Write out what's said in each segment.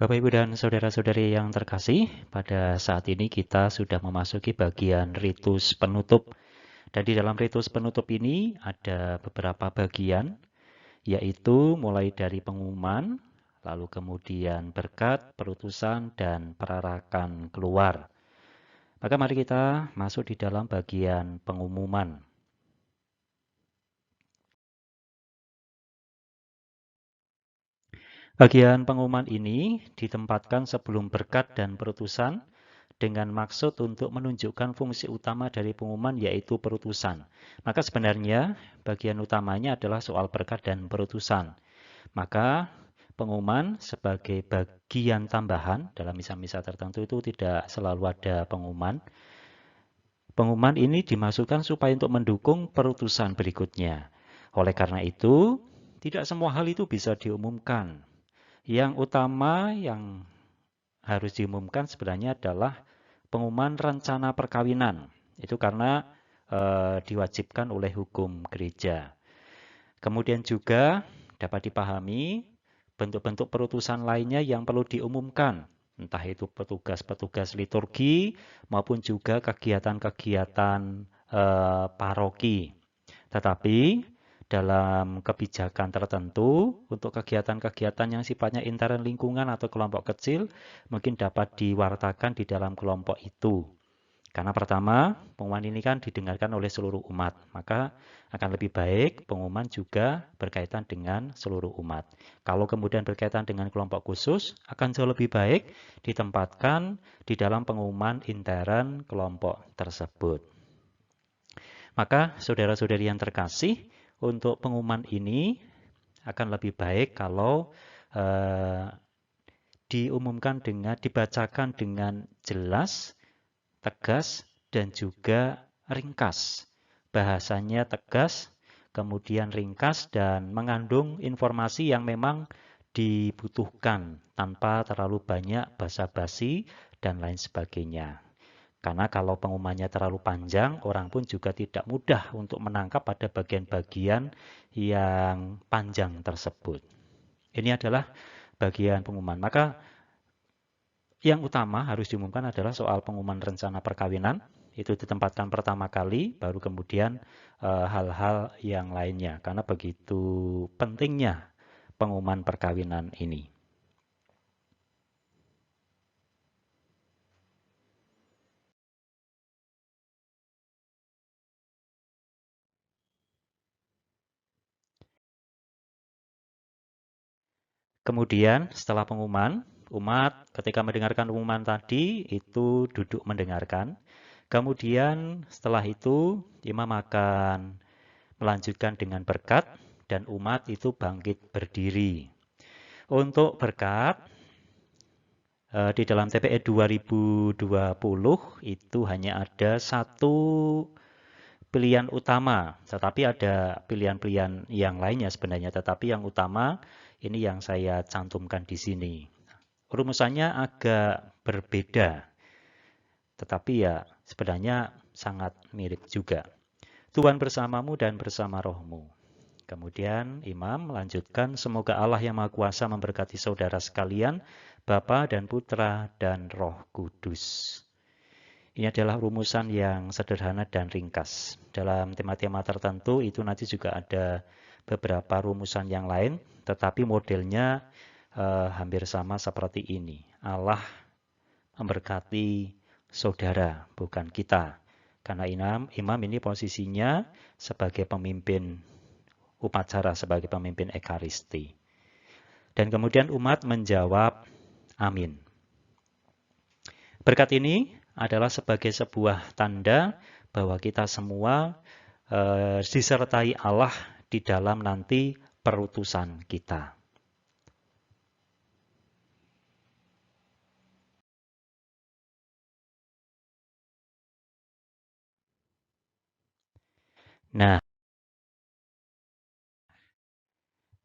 Bapak, Ibu, dan saudara-saudari yang terkasih, pada saat ini kita sudah memasuki bagian ritus penutup. Dan di dalam ritus penutup ini ada beberapa bagian, yaitu mulai dari pengumuman, lalu kemudian berkat, perutusan, dan perarakan keluar. Maka mari kita masuk di dalam bagian pengumuman. Bagian pengumuman ini ditempatkan sebelum berkat dan perutusan dengan maksud untuk menunjukkan fungsi utama dari pengumuman yaitu perutusan. Maka sebenarnya bagian utamanya adalah soal berkat dan perutusan. Maka pengumuman sebagai bagian tambahan dalam misa-misa tertentu itu tidak selalu ada pengumuman. Pengumuman ini dimasukkan supaya untuk mendukung perutusan berikutnya. Oleh karena itu, tidak semua hal itu bisa diumumkan. Yang utama yang harus diumumkan sebenarnya adalah pengumuman rencana perkawinan. Itu karena diwajibkan oleh hukum gereja. Kemudian juga dapat dipahami bentuk-bentuk perutusan lainnya yang perlu diumumkan. Entah itu petugas-petugas liturgi maupun juga kegiatan-kegiatan paroki. Tetapi dalam kebijakan tertentu, untuk kegiatan-kegiatan yang sifatnya intern lingkungan atau kelompok kecil, mungkin dapat diwartakan di dalam kelompok itu. Karena pertama, pengumuman ini kan didengarkan oleh seluruh umat, maka akan lebih baik pengumuman juga berkaitan dengan seluruh umat. Kalau kemudian berkaitan dengan kelompok khusus, akan jauh lebih baik ditempatkan di dalam pengumuman intern kelompok tersebut. Maka saudara-saudari yang terkasih, untuk pengumuman ini akan lebih baik kalau dibacakan dengan jelas, tegas, dan juga ringkas. Bahasanya tegas, kemudian ringkas, dan mengandung informasi yang memang dibutuhkan tanpa terlalu banyak basa-basi dan lain sebagainya. Karena kalau pengumumannya terlalu panjang, orang pun juga tidak mudah untuk menangkap pada bagian-bagian yang panjang tersebut. Ini adalah bagian pengumuman. Maka yang utama harus diumumkan adalah soal pengumuman rencana perkawinan. Itu ditempatkan pertama kali, baru kemudian hal-hal yang lainnya. Karena begitu pentingnya pengumuman perkawinan ini. Kemudian setelah pengumuman, umat ketika mendengarkan pengumuman tadi itu duduk mendengarkan. Kemudian setelah itu imam akan melanjutkan dengan berkat dan umat itu bangkit berdiri. Untuk berkat di dalam TPE 2020 itu hanya ada satu pilihan utama, tetapi ada pilihan-pilihan yang lainnya sebenarnya, tetapi yang utama ini yang saya cantumkan di sini. Rumusannya agak berbeda, tetapi ya sebenarnya sangat mirip juga. Tuhan bersamamu dan bersama rohmu. Kemudian imam melanjutkan, semoga Allah yang Maha Kuasa memberkati saudara sekalian, Bapa dan Putra dan Roh Kudus. Ini adalah rumusan yang sederhana dan ringkas. Dalam tema-tema tertentu itu nanti juga ada beberapa rumusan yang lain, tetapi modelnya hampir sama seperti ini. Allah memberkati saudara, bukan kita. Karena imam ini posisinya sebagai pemimpin upacara, sebagai pemimpin ekaristi. Dan kemudian umat menjawab amin. Berkat ini adalah sebagai sebuah tanda bahwa kita semua disertai Allah di dalam nanti perutusan kita. Nah,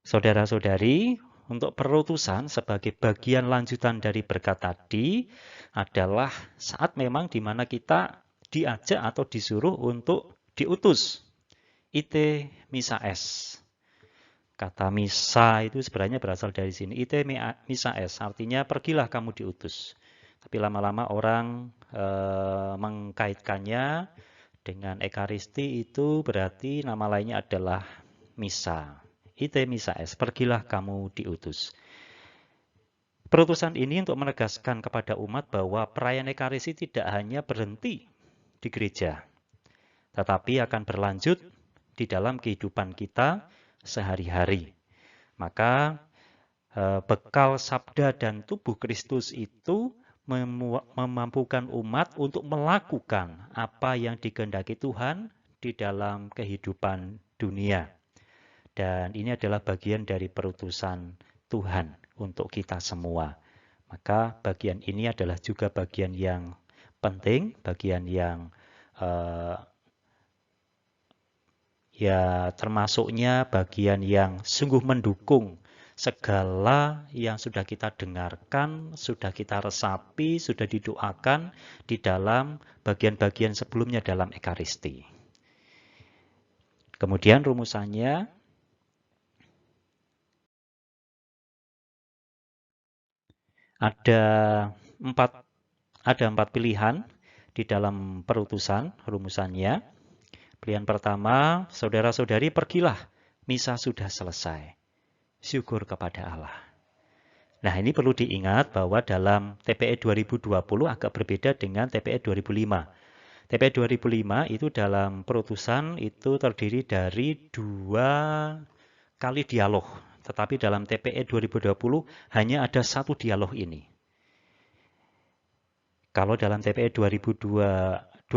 saudara-saudari, untuk perutusan sebagai bagian lanjutan dari berkat tadi adalah saat memang di mana kita diajak atau disuruh untuk diutus. Ite misa es. Kata misa itu sebenarnya berasal dari sini. Ite misa es, artinya pergilah kamu diutus. Tapi lama-lama orang mengkaitkannya dengan Ekaristi, itu berarti nama lainnya adalah misa. Ite misa es, pergilah kamu diutus. Perutusan ini untuk menegaskan kepada umat bahwa perayaan Ekaristi tidak hanya berhenti di gereja, tetapi akan berlanjut di dalam kehidupan kita sehari-hari. Maka bekal sabda dan tubuh Kristus itu memampukan umat untuk melakukan apa yang dikehendaki Tuhan di dalam kehidupan dunia. Dan ini adalah bagian dari perutusan Tuhan untuk kita semua. Maka bagian ini adalah juga bagian yang penting, bagian yang ya termasuknya bagian yang sungguh mendukung segala yang sudah kita dengarkan, sudah kita resapi, sudah didoakan di dalam bagian-bagian sebelumnya dalam Ekaristi. Kemudian rumusannya, ada empat pilihan di dalam perutusan, rumusannya. Pilihan pertama, saudara-saudari pergilah, misa sudah selesai. Syukur kepada Allah. Nah, ini perlu diingat bahwa dalam TPE 2020 agak berbeda dengan TPE 2005. TPE 2005 itu dalam perutusan itu terdiri dari 2 kali dialog. Tetapi dalam TPE 2020 hanya ada 1 dialog ini. Kalau dalam TPE 2005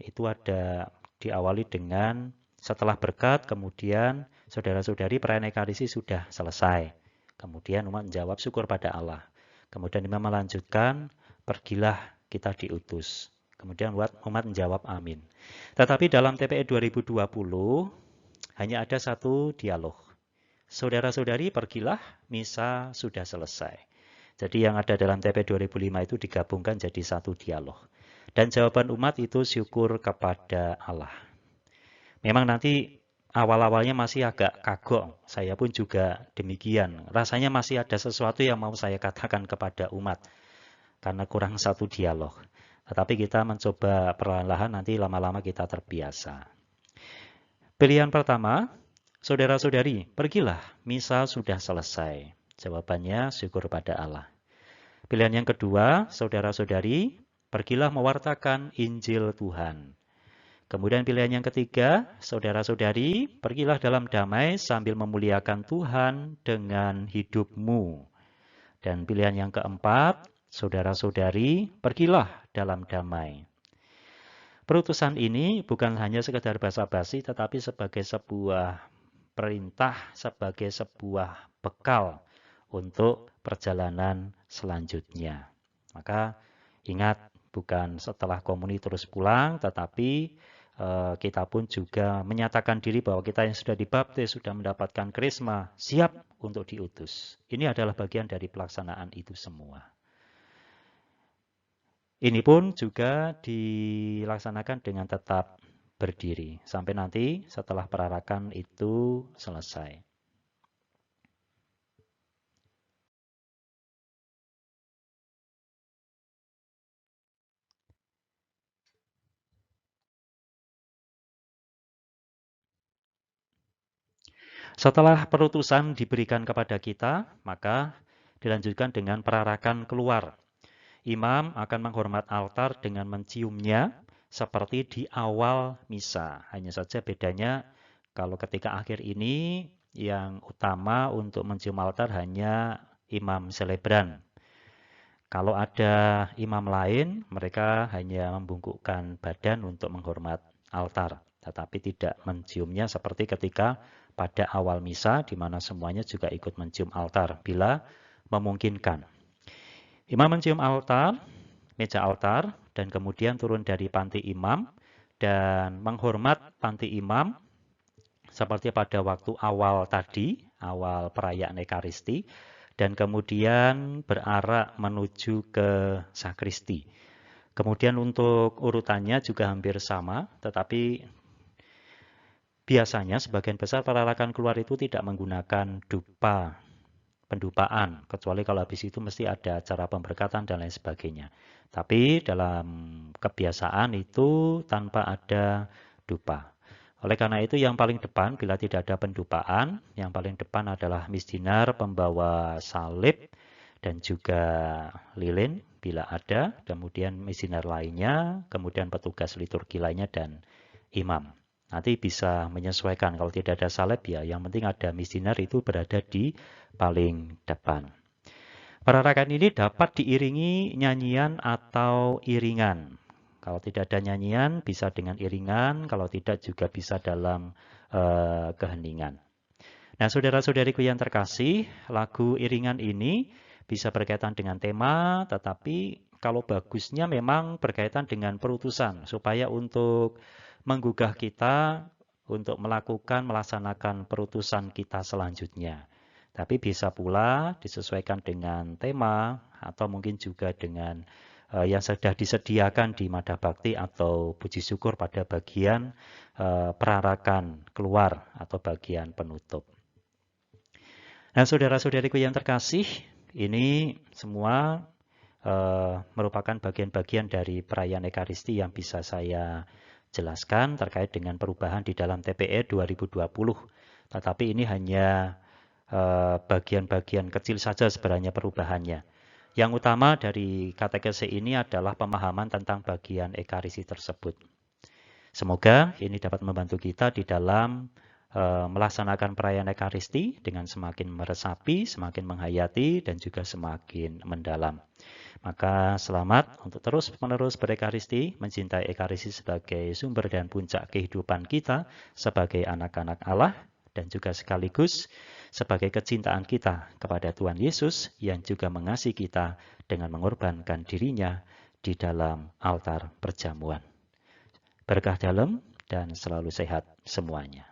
itu ada diawali dengan setelah berkat, kemudian saudara-saudari perayaan Ekaristi sudah selesai. Kemudian umat menjawab syukur pada Allah. Kemudian imam melanjutkan, pergilah kita diutus. Kemudian umat menjawab amin. Tetapi dalam TPE 2020 hanya ada 1 dialog. Saudara-saudari pergilah, misa sudah selesai. Jadi yang ada dalam TPE 2005 itu digabungkan jadi 1 dialog. Dan jawaban umat itu syukur kepada Allah. Memang nanti awal-awalnya masih agak kagok. Saya pun juga demikian. Rasanya masih ada sesuatu yang mau saya katakan kepada umat. Karena kurang 1 dialog. Tetapi kita mencoba perlahan-lahan, nanti lama-lama kita terbiasa. Pilihan pertama, saudara-saudari, pergilah, misa sudah selesai. Jawabannya syukur pada Allah. Pilihan yang kedua, saudara-saudari, pergilah mewartakan Injil Tuhan. Kemudian pilihan yang ketiga, saudara-saudari, pergilah dalam damai sambil memuliakan Tuhan dengan hidupmu. Dan pilihan yang keempat, saudara-saudari, pergilah dalam damai. Perutusan ini bukan hanya sekedar basa-basi, tetapi sebagai sebuah perintah, sebagai sebuah bekal untuk perjalanan selanjutnya. Maka ingat, bukan setelah komuni terus pulang, tetapi kita pun juga menyatakan diri bahwa kita yang sudah dibaptis, sudah mendapatkan krisma, siap untuk diutus. Ini adalah bagian dari pelaksanaan itu semua. Ini pun juga dilaksanakan dengan tetap berdiri sampai nanti setelah perarakan itu selesai. Setelah perutusan diberikan kepada kita, maka dilanjutkan dengan perarakan keluar. Imam akan menghormat altar dengan menciumnya seperti di awal misa. Hanya saja bedanya kalau ketika akhir ini yang utama untuk mencium altar hanya imam selebran. Kalau ada imam lain, mereka hanya membungkukkan badan untuk menghormat altar, tetapi tidak menciumnya seperti ketika pada awal misa, di mana semuanya juga ikut mencium altar bila memungkinkan. Imam mencium altar, meja altar, dan kemudian turun dari panti imam dan menghormat panti imam seperti pada waktu awal tadi, awal perayaan Ekaristi, dan kemudian berarak menuju ke sakristi. Kemudian untuk urutannya juga hampir sama, tetapi biasanya sebagian besar perarakan keluar itu tidak menggunakan pendupaan, kecuali kalau habis itu mesti ada acara pemberkatan dan lain sebagainya. Tapi dalam kebiasaan itu tanpa ada dupa. Oleh karena itu yang paling depan bila tidak ada pendupaan, yang paling depan adalah misdinar, pembawa salib, dan juga lilin bila ada, kemudian misdinar lainnya, kemudian petugas liturgi lainnya, dan imam. Nanti bisa menyesuaikan, kalau tidak ada salib ya yang penting ada misdinar itu berada di paling depan. Perarakan ini dapat diiringi nyanyian atau iringan. Kalau tidak ada nyanyian, bisa dengan iringan. Kalau tidak, juga bisa dalam keheningan. Nah, saudara-saudariku yang terkasih, lagu iringan ini bisa berkaitan dengan tema, tetapi kalau bagusnya memang berkaitan dengan perutusan, supaya untuk menggugah kita untuk melaksanakan perutusan kita selanjutnya. Tapi bisa pula disesuaikan dengan tema, atau mungkin juga dengan yang sudah disediakan di Madah Bakti atau puji syukur pada bagian perarakan keluar atau bagian penutup. Nah, saudara-saudariku yang terkasih, ini semua merupakan bagian-bagian dari perayaan Ekaristi yang bisa saya jelaskan terkait dengan perubahan di dalam TPE 2020. Tetapi ini hanya bagian-bagian kecil saja sebenarnya perubahannya. Yang utama dari katekese ini adalah pemahaman tentang bagian Ekaristi tersebut. Semoga ini dapat membantu kita di dalam melaksanakan perayaan Ekaristi dengan semakin meresapi, semakin menghayati, dan juga semakin mendalam. Maka selamat untuk terus-menerus berekaristi, mencintai Ekaristi sebagai sumber dan puncak kehidupan kita sebagai anak-anak Allah, dan juga sekaligus sebagai kecintaan kita kepada Tuhan Yesus yang juga mengasihi kita dengan mengorbankan dirinya di dalam altar perjamuan. Berkah dalam dan selalu sehat semuanya.